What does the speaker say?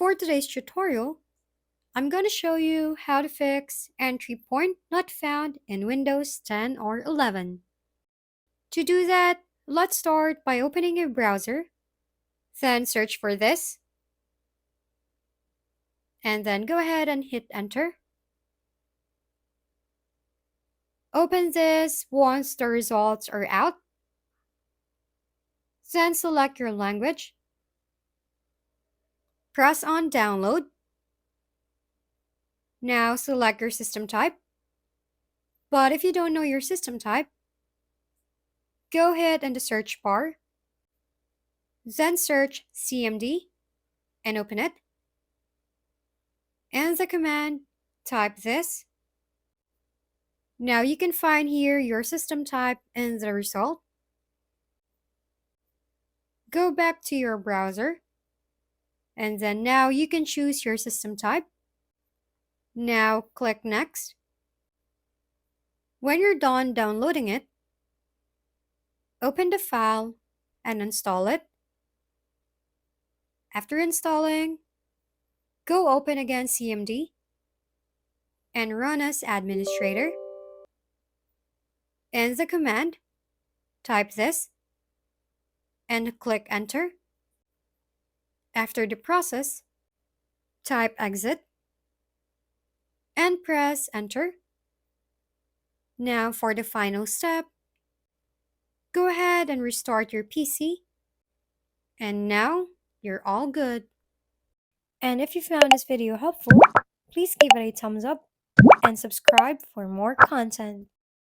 For today's tutorial, I'm going to show you how to fix entry point not found in Windows 10 or 11. To do that, let's start by opening a browser, then search for this, and then go ahead and hit enter. Open this once the results are out. Then select your language. Press on download. Now select your system type. But if you don't know your system type, go ahead in the search bar. Then search CMD and open it. And the command, type this. Now you can find here your system type and the result. Go back to your browser. And then now you can choose your system type. Now click Next. When you're done downloading it, open the file and install it. After installing, go open again CMD and run as administrator. And the command, type this and click enter. After the process, type exit and press enter. Now for the final step, go ahead and restart your PC. And now you're all good. And if you found this video helpful, please give it a thumbs up and subscribe for more content.